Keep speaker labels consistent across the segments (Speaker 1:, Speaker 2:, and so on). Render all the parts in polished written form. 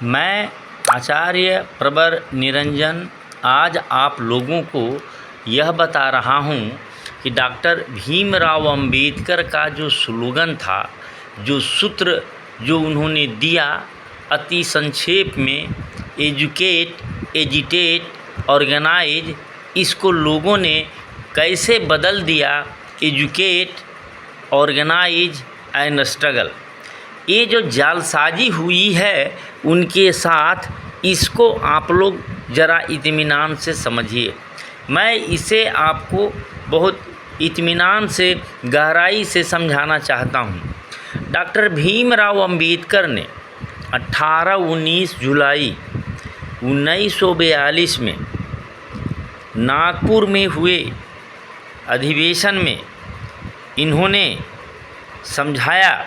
Speaker 1: मैं आचार्य प्रवर निरंजन आज आप लोगों को यह बता रहा हूँ कि डॉक्टर भीमराव अंबेडकर का जो स्लोगन था, जो सूत्र जो उन्होंने दिया अति संक्षेप में, एजुकेट, एजिटेट, ऑर्गेनाइज, इसको लोगों ने कैसे बदल दिया, एजुकेट, ऑर्गेनाइज एंड स्ट्रगल। ये जो जालसाजी हुई है उनके साथ, इसको आप लोग ज़रा इत्मीनान से समझिए। मैं इसे आपको बहुत इत्मीनान से, गहराई से समझाना चाहता हूँ। डॉक्टर भीमराव अंबेडकर ने 18-19 जुलाई 1942 में नागपुर में हुए अधिवेशन में इन्होंने समझाया।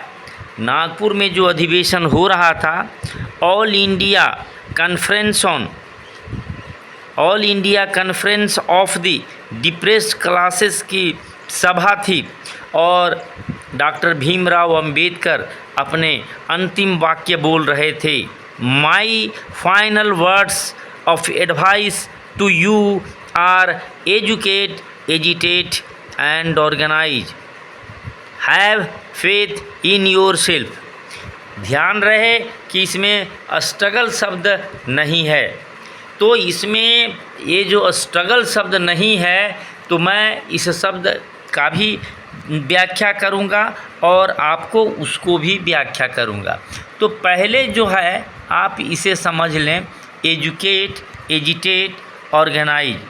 Speaker 1: नागपुर में जो अधिवेशन हो रहा था, all India conference of the depressed classes की सभा थी और डॉक्टर भीमराव अंबेडकर अपने अंतिम वाक्य बोल रहे थे, my final words of advice to you are educate, agitate and organise, have faith in yourself. ध्यान रहे कि इसमें स्ट्रगल शब्द नहीं है। तो इसमें ये जो स्ट्रगल शब्द नहीं है, तो मैं इस शब्द का भी व्याख्या करूँगा और आपको उसको भी व्याख्या करूँगा। तो पहले जो है आप इसे समझ लें, एजुकेट, एजिटेट, ऑर्गेनाइज।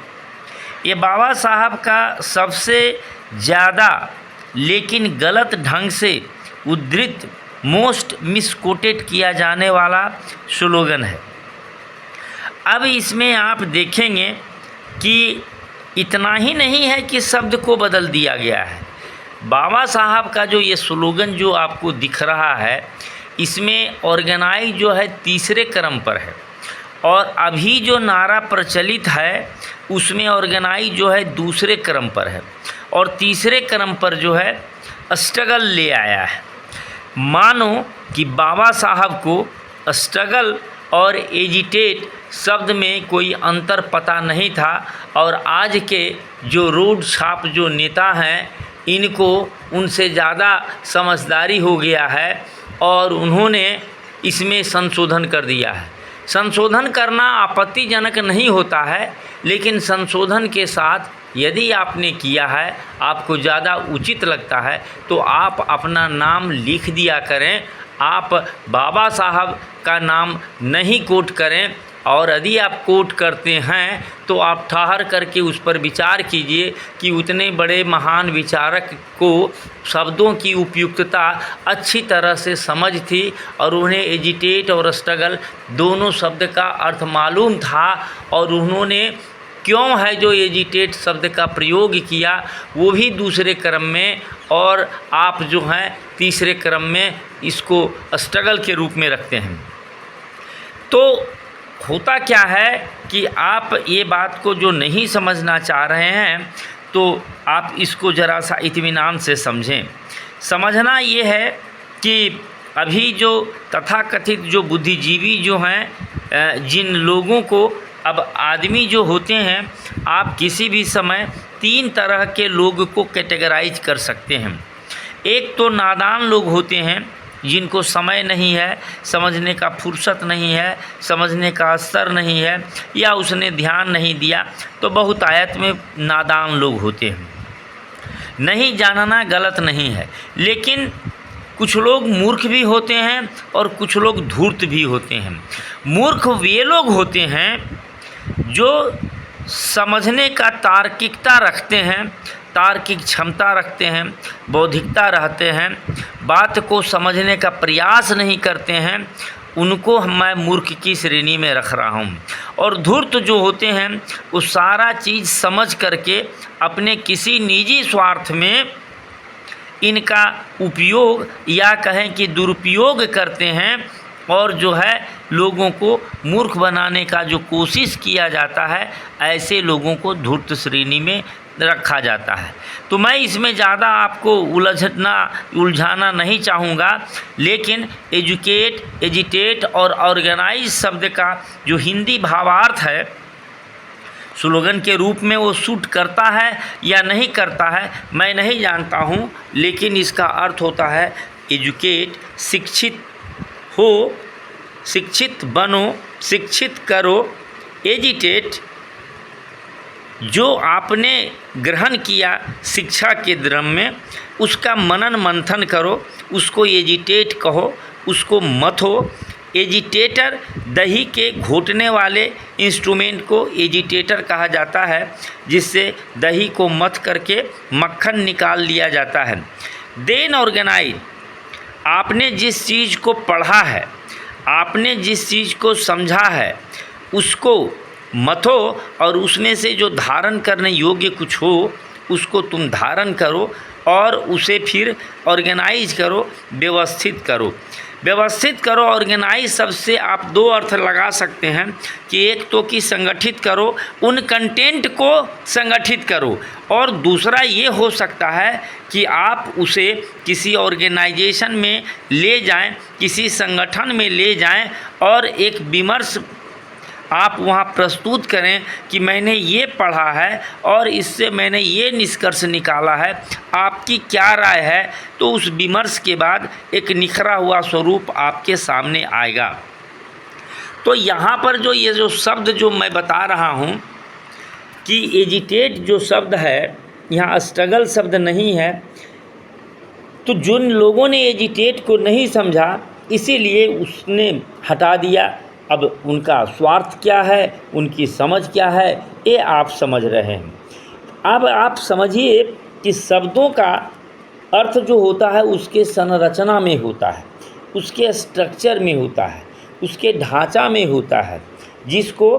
Speaker 1: ये बाबा साहब का सबसे ज़्यादा लेकिन गलत ढंग से उद्धृत, मोस्ट मिसकोटेड किया जाने वाला स्लोगन है। अब इसमें आप देखेंगे कि इतना ही नहीं है कि शब्द को बदल दिया गया है। बाबा साहब का जो ये स्लोगन जो आपको दिख रहा है, इसमें ऑर्गेनाइज जो है तीसरे क्रम पर है और अभी जो नारा प्रचलित है उसमें ऑर्गेनाइज जो है दूसरे क्रम पर है और तीसरे क्रम पर जो है स्ट्रगल ले आया है। मानो कि बाबा साहब को स्ट्रगल और एजिटेट शब्द में कोई अंतर पता नहीं था और आज के जो रोड छाप जो नेता हैं, इनको उनसे ज़्यादा समझदारी हो गया है और उन्होंने इसमें संशोधन कर दिया है। संशोधन करना आपत्तिजनक नहीं होता है, लेकिन संशोधन के साथ यदि आपने किया है, आपको ज़्यादा उचित लगता है, तो आप अपना नाम लिख दिया करें। आप बाबा साहब का नाम नहीं कोट करें और यदि आप कोट करते हैं तो आप ठहर करके उस पर विचार कीजिए कि उतने बड़े महान विचारक को शब्दों की उपयुक्तता अच्छी तरह से समझ थी और उन्हें एजिटेट और स्ट्रगल दोनों शब्द का अर्थ मालूम था और उन्होंने क्यों है जो एजिटेट शब्द का प्रयोग किया वो भी दूसरे क्रम में और आप जो हैं तीसरे क्रम में इसको स्ट्रगल के रूप में रखते हैं। तो होता क्या है कि आप ये बात को जो नहीं समझना चाह रहे हैं, तो आप इसको ज़रा सा इत्मीनान से समझें। समझना ये है कि अभी जो तथाकथित जो बुद्धिजीवी जो हैं, जिन लोगों को अब आदमी जो होते हैं, आप किसी भी समय 3 तरह के लोग को कैटेगराइज कर सकते हैं। एक तो नादान लोग होते हैं जिनको समय नहीं है, समझने का फुर्सत नहीं है, समझने का स्तर नहीं है या उसने ध्यान नहीं दिया, तो बहुतायत में नादान लोग होते हैं। नहीं जानना गलत नहीं है, लेकिन कुछ लोग मूर्ख भी होते हैं और कुछ लोग धूर्त भी होते हैं। मूर्ख वे लोग होते हैं जो समझने का तार्किकता रखते हैं, तार्किक क्षमता रखते हैं, बौद्धिकता रहते हैं, बात को समझने का प्रयास नहीं करते हैं, उनको मैं मूर्ख की श्रेणी में रख रहा हूँ। और धूर्त जो होते हैं वो सारा चीज़ समझ करके अपने किसी निजी स्वार्थ में इनका उपयोग या कहें कि दुरुपयोग करते हैं और जो है लोगों को मूर्ख बनाने का जो कोशिश किया जाता है, ऐसे लोगों को धूर्त श्रेणी में रखा जाता है। तो मैं इसमें ज़्यादा आपको उलझाना नहीं चाहूँगा, लेकिन एजुकेट, एजिटेट और ऑर्गेनाइज शब्द का जो हिंदी भावार्थ है स्लोगन के रूप में वो सूट करता है या नहीं करता है मैं नहीं जानता हूँ, लेकिन इसका अर्थ होता है एजुकेट, शिक्षित हो, शिक्षित बनो, शिक्षित करो। एजिटेट, जो आपने ग्रहण किया शिक्षा के क्रम में उसका मनन मंथन करो, उसको एजिटेट कहो, उसको मथो। एजिटेटर, दही के घोटने वाले इंस्ट्रूमेंट को एजिटेटर कहा जाता है, जिससे दही को मथ करके मक्खन निकाल लिया जाता है। देन ऑर्गेनाइज, आपने जिस चीज़ को पढ़ा है, आपने जिस चीज़ को समझा है उसको मथो और उसमें से जो धारण करने योग्य कुछ हो उसको तुम धारण करो और उसे फिर ऑर्गेनाइज करो, व्यवस्थित करो। व्यवस्थित करो, ऑर्गेनाइज सबसे आप दो अर्थ लगा सकते हैं कि एक तो कि संगठित करो, उन कंटेंट को संगठित करो, और दूसरा ये हो सकता है कि आप उसे किसी ऑर्गेनाइजेशन में ले जाएं, किसी संगठन में ले जाएं और एक विमर्श आप वहाँ प्रस्तुत करें कि मैंने ये पढ़ा है और इससे मैंने ये निष्कर्ष निकाला है, आपकी क्या राय है। तो उस विमर्श के बाद एक निखरा हुआ स्वरूप आपके सामने आएगा। तो यहाँ पर जो ये जो शब्द जो मैं बता रहा हूँ कि एजिटेट जो शब्द है, यहाँ स्ट्रगल शब्द नहीं है। तो जिन लोगों ने एजिटेट को नहीं समझा इसीलिए उसने हटा दिया। अब उनका स्वार्थ क्या है, उनकी समझ क्या है, ये आप समझ रहे हैं। अब आप समझिए कि शब्दों का अर्थ जो होता है उसके संरचना में होता है, उसके स्ट्रक्चर में होता है, उसके ढांचा में होता है, जिसको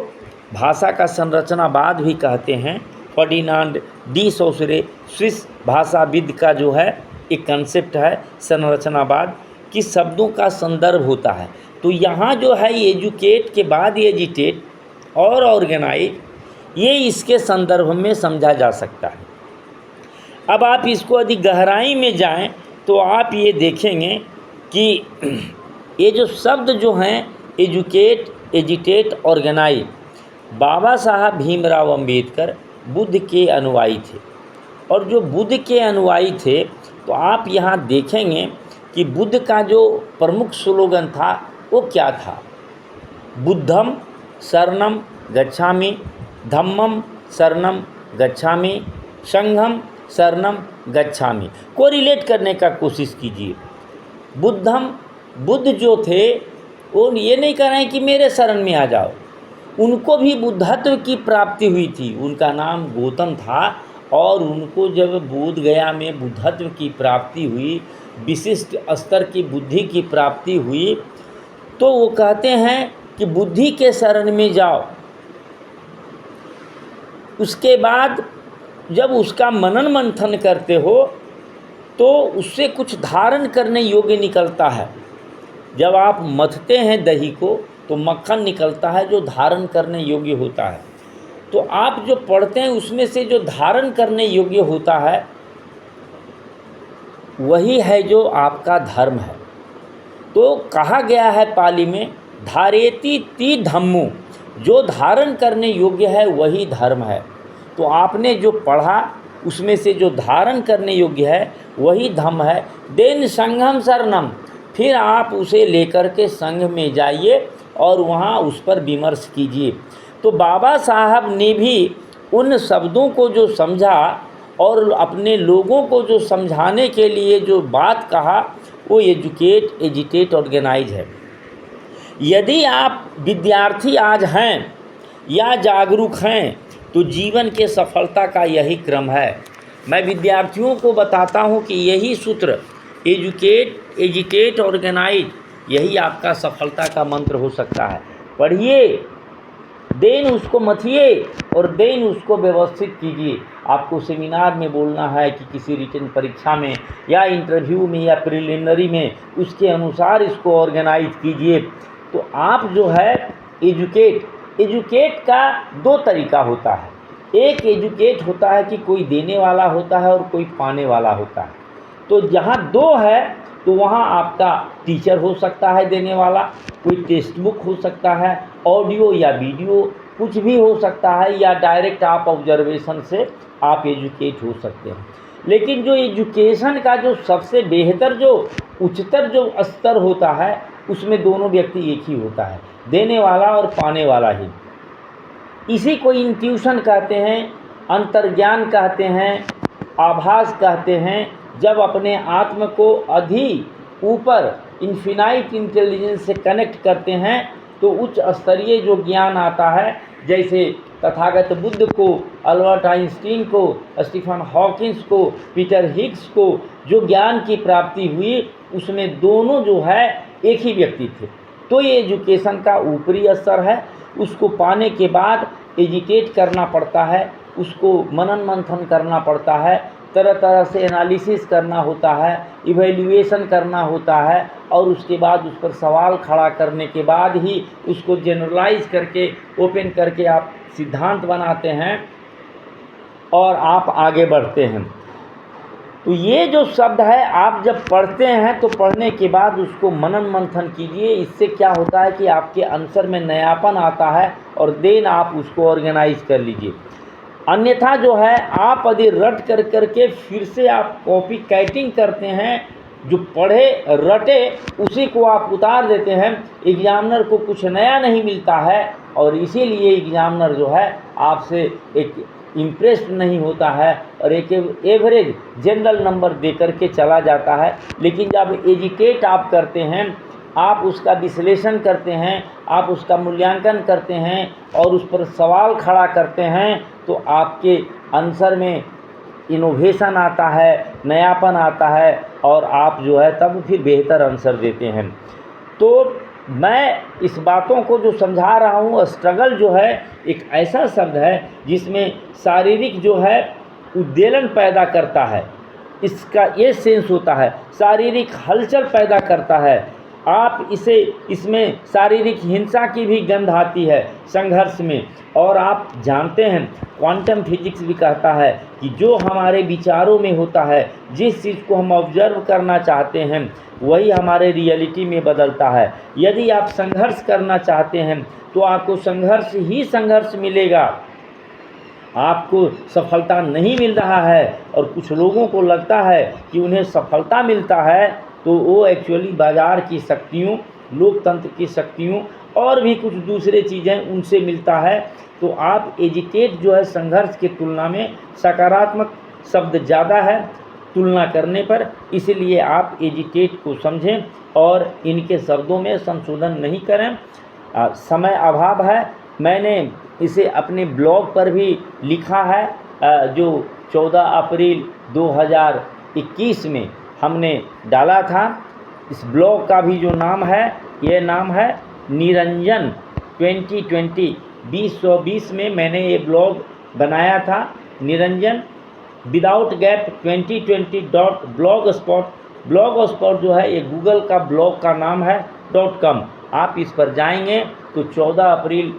Speaker 1: भाषा का संरचनावाद भी कहते हैं। फर्डिनांड डी सौसरे स्विस भाषाविद का जो है एक कंसेप्ट है संरचनावाद, कि शब्दों का संदर्भ होता है। तो यहाँ जो है एजुकेट के बाद एजिटेट और ऑर्गेनाइज, ये इसके संदर्भ में समझा जा सकता है। अब आप इसको यदि गहराई में जाएं तो आप ये देखेंगे कि ये जो शब्द जो हैं एजुकेट, एजिटेट, ऑर्गेनाइज, बाबा साहब भीमराव अंबेडकर बुद्ध के अनुयायी थे। और जो बुद्ध के अनुयायी थे तो आप यहाँ देखेंगे कि बुद्ध का जो प्रमुख स्लोगन था वो क्या था? बुद्धम शरणम गच्छामि, धम्मम शरणम गच्छामि, संघम शरणम गच्छामि। को रिलेट करने का कोशिश कीजिए। बुद्ध जो थे वो ये नहीं कह रहे हैं कि मेरे शरण में आ जाओ, उनको भी बुद्धत्व की प्राप्ति हुई थी। उनका नाम गौतम था और उनको जब बोध गया में बुद्धत्व की प्राप्ति हुई, विशिष्ट स्तर की बुद्धि की प्राप्ति हुई, तो वो कहते हैं कि बुद्धि के शरण में जाओ। उसके बाद जब उसका मनन मंथन करते हो तो उससे कुछ धारण करने योग्य निकलता है। जब आप मथते हैं दही को तो मक्खन निकलता है जो धारण करने योग्य होता है। तो आप जो पढ़ते हैं उसमें से जो धारण करने योग्य होता है वही है जो आपका धर्म है। तो कहा गया है पाली में, धारेति ती धम्मो, जो धारण करने योग्य है वही धर्म है। तो आपने जो पढ़ा उसमें से जो धारण करने योग्य है वही धम्म है। देन संघम शरणम, फिर आप उसे लेकर के संघ में जाइए और वहाँ उस पर विमर्श कीजिए। तो बाबा साहब ने भी उन शब्दों को जो समझा और अपने लोगों को जो समझाने के लिए जो बात कहा वो एजुकेट, एजिटेट, ऑर्गेनाइज है। यदि आप विद्यार्थी आज हैं या जागरूक हैं तो जीवन के सफलता का यही क्रम है। मैं विद्यार्थियों को बताता हूं कि यही सूत्र एजुकेट, एजिटेट, ऑर्गेनाइज, यही आपका सफलता का मंत्र हो सकता है। पढ़िए, देन उसको मथिए और देन उसको व्यवस्थित कीजिए। आपको सेमिनार में बोलना है कि किसी रिटन परीक्षा में या इंटरव्यू में या प्रिलिमिनरी में, उसके अनुसार इसको ऑर्गेनाइज कीजिए। तो आप जो है एजुकेट का दो तरीका होता है। एक एजुकेट होता है कि कोई देने वाला होता है और कोई पाने वाला होता है। तो जहाँ दो है तो वहाँ आपका टीचर हो सकता है देने वाला, कोई टेक्स्ट बुक हो सकता है, ऑडियो या वीडियो कुछ भी हो सकता है, या डायरेक्ट आप ऑब्जर्वेशन से आप एजुकेट हो सकते हैं। लेकिन जो एजुकेशन का जो सबसे बेहतर जो उच्चतर जो स्तर होता है उसमें दोनों व्यक्ति एक ही होता है, देने वाला और पाने वाला ही। इसी को इंट्यूशन कहते हैं, अंतर्ज्ञान कहते हैं, आभास कहते हैं। जब अपने आत्म को अधिक ऊपर इन्फिनाइट इंटेलिजेंस से कनेक्ट करते हैं तो उच्च स्तरीय जो ज्ञान आता है, जैसे तथागत बुद्ध को, अल्बर्ट आइंस्टीन को, स्टीफन हॉकिंस को, पीटर हिग्स को जो ज्ञान की प्राप्ति हुई उसमें दोनों जो है एक ही व्यक्ति थे। तो ये एजुकेशन का ऊपरी स्तर है। उसको पाने के बाद एजुकेट करना पड़ता है, उसको मनन मंथन करना पड़ता है, तरह तरह से एनालिसिस करना होता है, इवैल्यूएशन करना होता है, और उसके बाद उस पर सवाल खड़ा करने के बाद ही उसको जनरलाइज करके ओपन करके आप सिद्धांत बनाते हैं और आप आगे बढ़ते हैं। तो ये जो शब्द है आप जब पढ़ते हैं तो पढ़ने के बाद उसको मनन मंथन कीजिए। इससे क्या होता है कि आपके आंसर में नयापन आता है और देन आप उसको ऑर्गेनाइज कर लीजिए। अन्यथा जो है आप यदि रट कर करके फिर से आप कॉपी काइटिंग करते हैं, जो पढ़े रटे उसी को आप उतार देते हैं, एग्जामिनर को कुछ नया नहीं मिलता है और इसीलिए एग्जामिनर जो है आपसे एक इम्प्रेस्ड नहीं होता है और एक एवरेज जनरल नंबर दे करके चला जाता है। लेकिन जब एजुकेट आप करते हैं, आप उसका विश्लेषण करते हैं, आप उसका मूल्यांकन करते हैं और उस पर सवाल खड़ा करते हैं तो आपके आंसर में इनोवेशन आता है, नयापन आता है और आप जो है तब फिर बेहतर आंसर देते हैं। तो मैं इस बातों को जो समझा रहा हूँ, स्ट्रगल जो है एक ऐसा शब्द है जिसमें शारीरिक जो है उद्वेलन पैदा करता है, इसका ये सेंस होता है, शारीरिक हलचल पैदा करता है। आप इसमें शारीरिक हिंसा की भी गंध आती है संघर्ष में। और आप जानते हैं क्वांटम फिजिक्स भी कहता है कि जो हमारे विचारों में होता है, जिस चीज़ को हम ऑब्जर्व करना चाहते हैं वही हमारे रियलिटी में बदलता है। यदि आप संघर्ष करना चाहते हैं तो आपको संघर्ष ही संघर्ष मिलेगा, आपको सफलता नहीं मिल रहा है। और कुछ लोगों को लगता है कि उन्हें सफलता मिलता है तो वो एक्चुअली बाज़ार की शक्तियों, लोकतंत्र की शक्तियों और भी कुछ दूसरे चीज़ें उनसे मिलता है। तो आप एजुकेट जो है संघर्ष की तुलना में सकारात्मक शब्द ज़्यादा है तुलना करने पर, इसलिए आप एजुकेट को समझें और इनके शब्दों में संशोधन नहीं करें। समय अभाव है, मैंने इसे अपने ब्लॉग पर भी लिखा है, जो 14 अप्रैल 2021 में हमने डाला था। इस ब्लॉग का भी जो नाम है, ये नाम है निरंजन 2020 में मैंने ये ब्लॉग बनाया था, Niranjan without gap 2020.blogspot। blogspot जो है ये गूगल का ब्लॉग का नाम है .com। आप इस पर जाएंगे तो 14 अप्रैल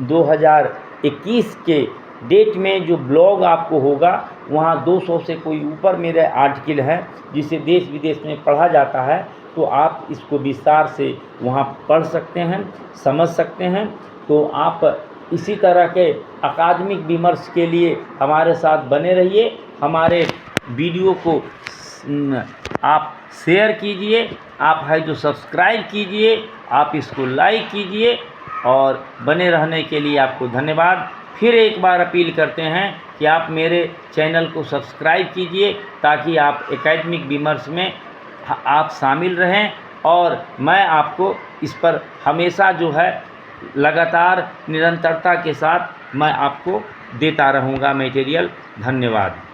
Speaker 1: 2021 के डेट में जो ब्लॉग आपको होगा वहाँ 200 से कोई ऊपर मेरे आर्टिकल हैं जिसे देश विदेश में पढ़ा जाता है। तो आप इसको विस्तार से वहाँ पढ़ सकते हैं, समझ सकते हैं। तो आप इसी तरह के अकादमिक विमर्श के लिए हमारे साथ बने रहिए। हमारे वीडियो को आप शेयर कीजिए, आप है जो सब्सक्राइब कीजिए, आप इसको लाइक कीजिए और बने रहने के लिए आपको धन्यवाद। फिर एक बार अपील करते हैं कि आप मेरे चैनल को सब्सक्राइब कीजिए ताकि आप एकेडमिक विमर्श में आप शामिल रहें और मैं आपको इस पर हमेशा जो है लगातार निरंतरता के साथ मैं आपको देता रहूँगा मटेरियल। धन्यवाद।